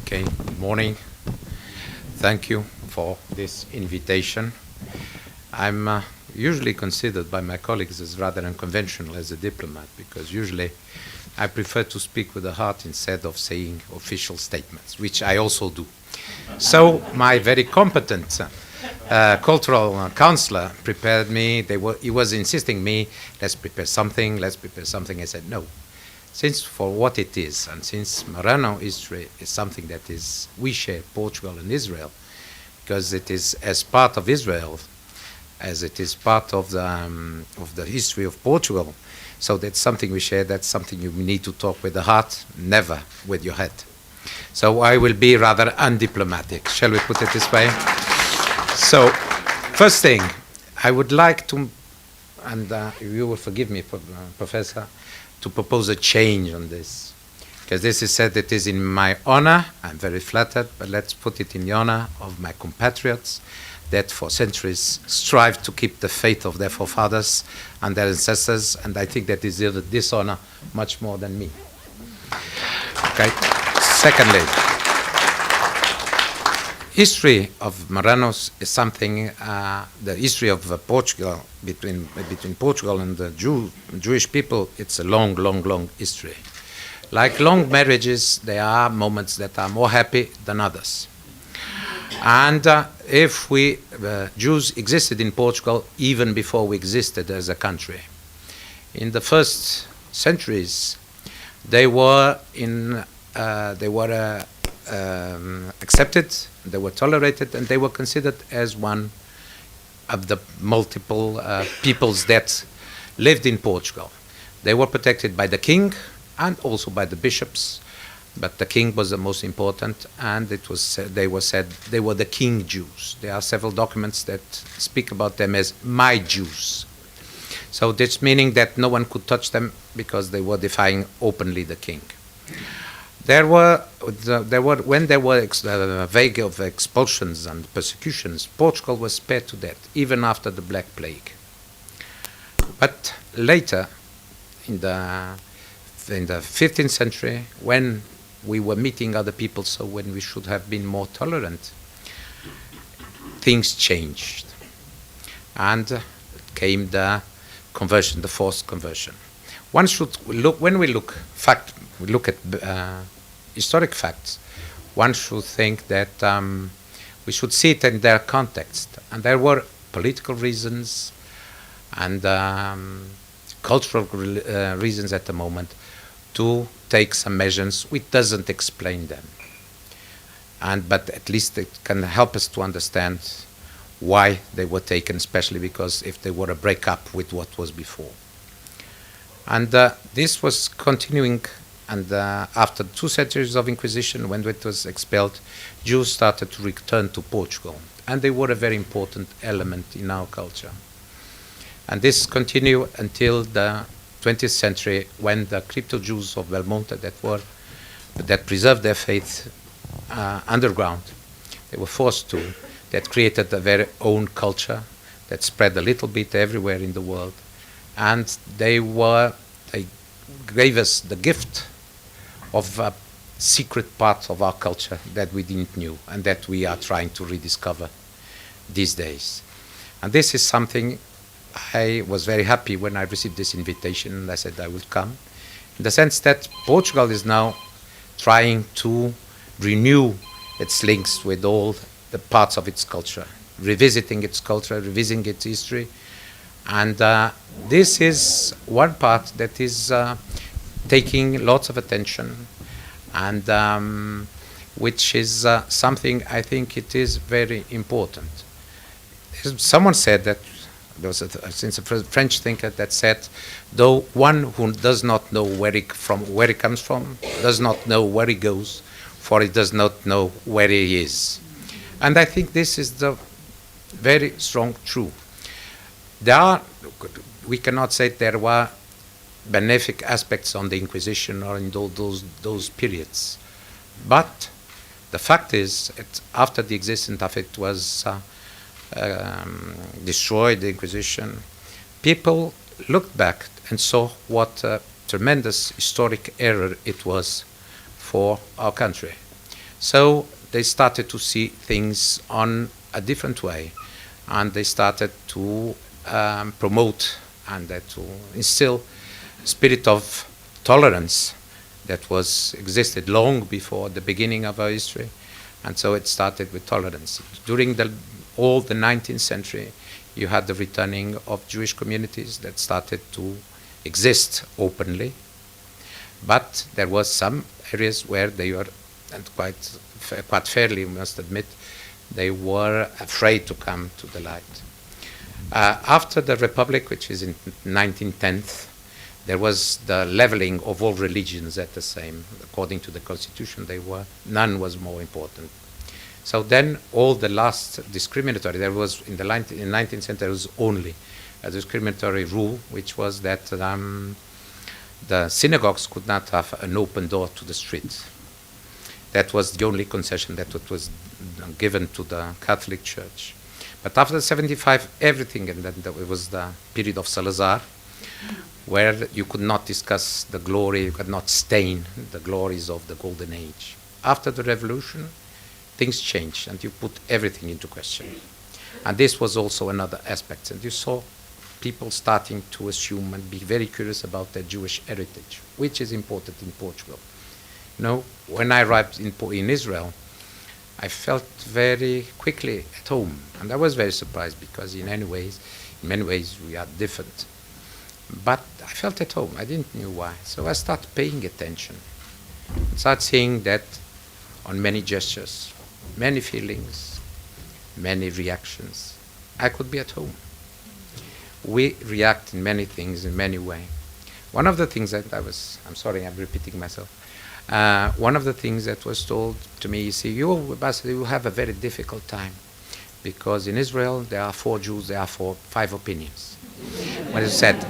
Okay, good morning. Thank you for this invitation. I'm usually considered by my colleagues as rather unconventional as a diplomat because usually I prefer to speak with the heart instead of saying official statements, which I also do. So my very competent cultural counselor prepared me. He was insisting me, let's prepare something. I said, no. Since for what it is, and since Marrano history is something that is, we share Portugal and Israel, because it is as part of Israel, as it is part of the history of Portugal. So that's something we share, that's something you need to talk with the heart, never with your head. So I will be rather undiplomatic, shall we put it this way? So, first thing, I would like to, and you will forgive me, Professor, to propose a change on this. Because this is said it is in my honor, I'm very flattered, but let's put it in the honor of my compatriots that for centuries strive to keep the faith of their forefathers and their ancestors, and I think that deserve this honor much more than me. Okay. Secondly, history of Marranos is something, the history of Portugal, between Portugal and the Jewish people, it's a long, long, long history. Like long marriages, there are moments that are more happy than others. And if Jews existed in Portugal even before we existed as a country. In the first centuries, they were accepted, they were tolerated, and they were considered as one of the multiple peoples that lived in Portugal. They were protected by the king and also by the bishops, but the king was the most important, and they were said they were the king Jews. There are several documents that speak about them as my Jews. So this meaning that no one could touch them because they were defying openly the king. When there were vague of expulsions and persecutions, Portugal was spared to death, even after the Black Plague. But later, in the 15th century, when we were meeting other people, so when we should have been more tolerant, things changed. And came the conversion, the forced conversion. One should look, when we look at historic facts, one should think that we should see it in their context. And there were political reasons and cultural reasons at the moment to take some measures which doesn't explain them. But at least it can help us to understand why they were taken, especially because if they were a breakup with what was before. And this was continuing. And after 2 centuries of Inquisition, when it was expelled, Jews started to return to Portugal. And they were a very important element in our culture. And this continued until the 20th century, when the crypto-Jews of Belmonte that preserved their faith underground, they were forced to, that created their very own culture that spread a little bit everywhere in the world. And they gave us the gift of a secret part of our culture that we didn't know and that we are trying to rediscover these days. And this is something I was very happy when I received this invitation, and I said I would come, in the sense that Portugal is now trying to renew its links with all the parts of its culture, revisiting its culture, revisiting its history. And this is one part that is taking lots of attention, and which is something I think it is very important. Someone said that, there was a French thinker that said, though one who does not know where he comes from, does not know where he goes, for he does not know where he is. And I think this is the very strong truth. We cannot say there were benefic aspects on the Inquisition or in those periods. But the fact is, after the existence of it was destroyed, the Inquisition, people looked back and saw what tremendous historic error it was for our country. So they started to see things on a different way, and they started to promote and to instill a spirit of tolerance that was existed long before the beginning of our history. And so it started with tolerance. During all the 19th century, you had the returning of Jewish communities that started to exist openly. But there was some areas where they were, and quite fairly, we must admit, they were afraid to come to the light. After the Republic, which is in 1910, there was the leveling of all religions at the same. According to the Constitution, none was more important. So then all the last discriminatory, there was in the 19th century, there was only a discriminatory rule, which was that the synagogues could not have an open door to the street. That was the only concession that was given to the Catholic Church. But after 75, everything, and then it was the period of Salazar, where you could not discuss the glory, you could not stain the glories of the Golden Age. After the revolution, things changed, and you put everything into question. And this was also another aspect. And you saw people starting to assume and be very curious about their Jewish heritage, which is important in Portugal. You know, when I arrived in Israel, I felt very quickly at home. And I was very surprised because in many ways, we are different. But I felt at home. I didn't know why. So I started paying attention. I started seeing that on many gestures, many feelings, many reactions, I could be at home. We react in many things, in many ways. One of the things that I'm sorry, I'm repeating myself. One of the things that was told to me, you see, you will have a very difficult time because in Israel there are 4 Jews, there are 5 opinions. What is said.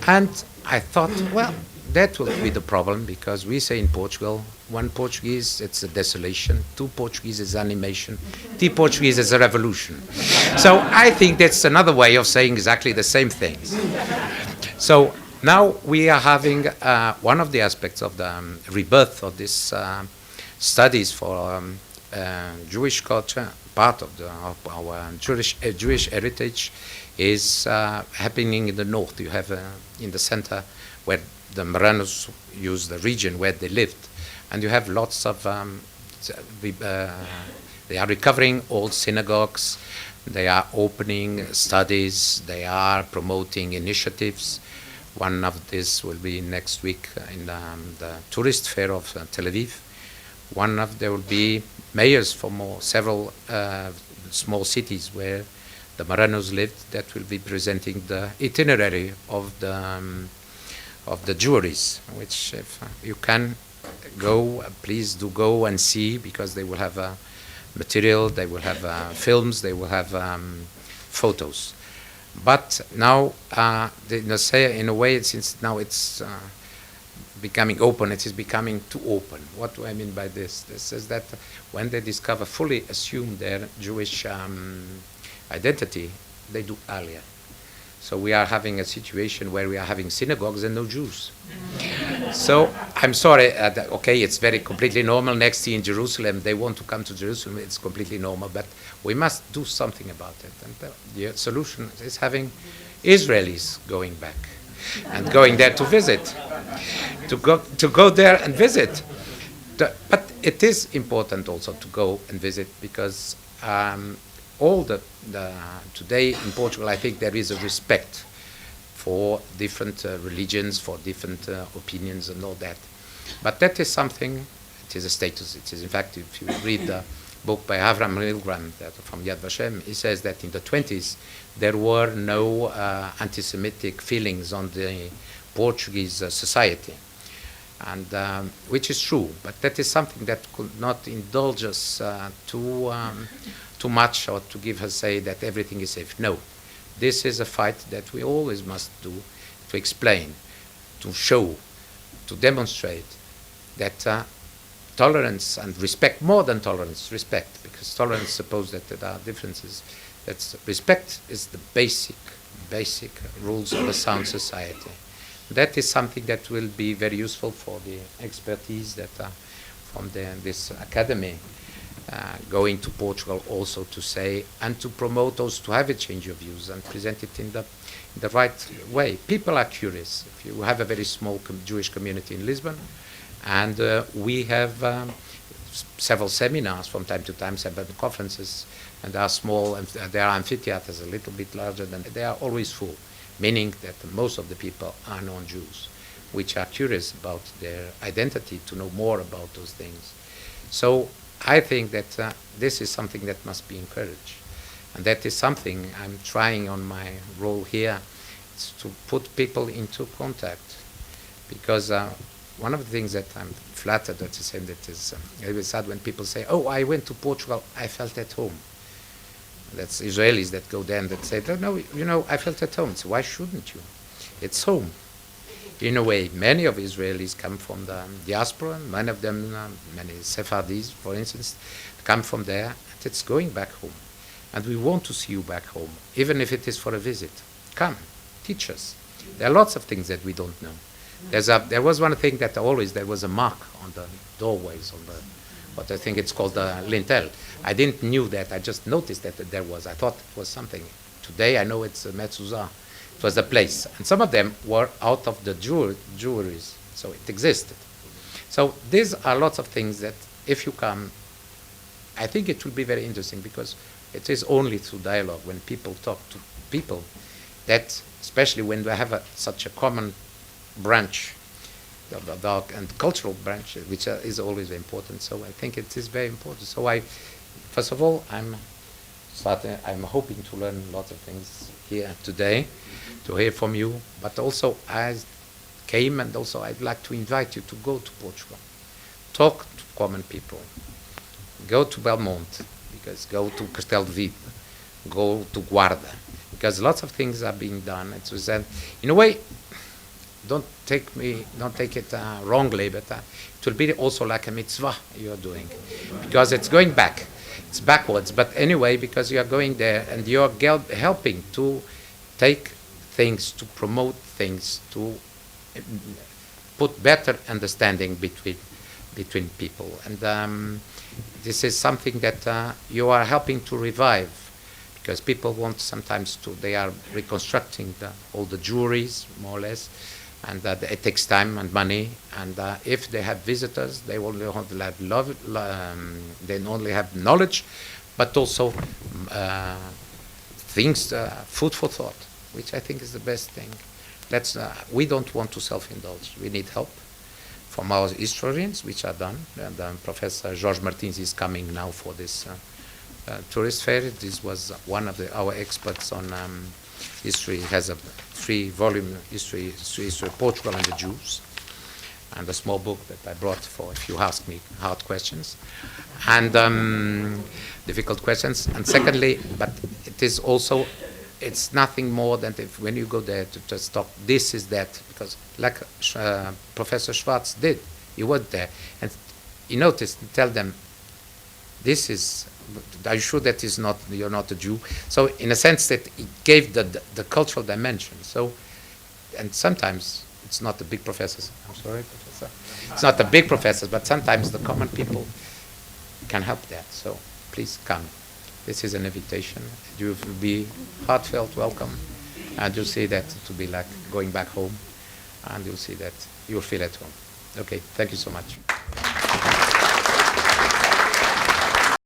And I thought, well, that will be the problem because we say in Portugal, 1 Portuguese, it's a desolation, 2 Portuguese is animation, 3 Portuguese is a revolution. So I think that's another way of saying exactly the same things. So now we are having one of the aspects of the rebirth of this studies for Jewish culture, part of our Jewish heritage is happening in the north. You have in the center where the Marranos use the region where they lived, and you have lots of they are recovering old synagogues, they are opening studies, they are promoting initiatives. One of these will be next week in the tourist fair of Tel Aviv. There will be mayors from several small cities where the Marranos lived that will be presenting the itinerary of the Jewries, which if you can go, please do go and see, because they will have material, they will have films, they will have photos. But now, in a way, since now it's becoming open, it is becoming too open. What do I mean by this? This is that when they fully assume their Jewish identity, they do earlier. So we are having a situation where we are having synagogues and no Jews. So I'm sorry, okay, it's completely normal. Next year in Jerusalem, they want to come to Jerusalem, it's completely normal, but we must do something about it. And the solution is having Israelis going back and going there to visit, to go there and visit. But it is important also to go and visit because today in Portugal, I think there is a respect for different religions, for different opinions and all that. But that is something, it is a status. It is, in fact, if you read the book by Avram Milgram from Yad Vashem, he says that in the 20s, there were no anti-Semitic feelings on the Portuguese society, and which is true. But that is something that could not indulge us too much, or to give us say that everything is safe. No, this is a fight that we always must do, to explain, to show, to demonstrate that tolerance and respect, more than tolerance, respect, because tolerance supposes that there are differences. That respect is the basic rules of a sound society. That is something that will be very useful for the expertise that from this academy going to Portugal also to say and to promote those to have a change of views and present it in the right way. People are curious. If you have a very small Jewish community in Lisbon, and we have several seminars from time to time, several conferences, and they are small, and there are amphitheaters a little bit larger than they are always full, meaning that most of the people are non-Jews, which are curious about their identity, to know more about those things. So I think that this is something that must be encouraged. And that is something I'm trying on my role here, is to put people into contact. Because one of the things that I'm flattered at the same that is very sad when people say, oh, I went to Portugal, I felt at home. That's Israelis that go there and that say, no, you know, I felt at home. So why shouldn't you? It's home. In a way, many of Israelis come from the diaspora. Many of them, many Sephardis, for instance, come from there. And it's going back home. And we want to see you back home, even if it is for a visit. Come, teach us. There are lots of things that we don't know. There was one thing that there was a mark on the doorways, on the, what I think it's called the lintel. I didn't knew that. I just noticed that there was. I thought it was something. Today I know it's a mezuzah. It was a place. And some of them were out of the jewelries. So it existed. So these are lots of things that if you come, I think it will be very interesting, because it is only through dialogue, when people talk to people, that especially when we have such a common branch, and cultural branch, which is always important. So I think it is very important. So first of all, I'm hoping to learn lots of things here today, to hear from you. But also I came, and also I'd like to invite you to go to Portugal, talk to common people, go to Belmonte, because go to Castelo de Vigo, go to Guarda, because lots of things are being done. It was in a way, don't take it wrongly, but it will be also like a mitzvah you're doing, because it's going back, it's backwards. But anyway, because you are going there and you're helping to take things, to promote things, to put better understanding between people. And this is something that you are helping to revive, because people want sometimes they are reconstructing all the jewelries, more or less, and it takes time and money. And if they have visitors, they only they only have knowledge, but also things, food for thought, which I think is the best thing. We don't want to self-indulge. We need help from our historians, which are done. And Professor Jorge Martins is coming now for this tourist fair. This was one of our experts on history. He has a 3-volume history of Portugal and the Jews, and a small book that I brought for if you ask me hard questions and difficult questions. And secondly, but it is also, it's nothing more than when you go there to just talk, this is that, because like Professor Schwartz did, he went there and he noticed, tell them, this is, are you sure that is not, you're not a Jew? So in a sense that it gave the cultural dimension. So, and sometimes it's not the big professors, I'm sorry, Professor. It's not the big professors, but sometimes the common people can help that. So please come. This is an invitation. You will be heartfelt welcome, and you'll see that to be like going back home, and you'll see that you'll feel at home. Okay, thank you so much.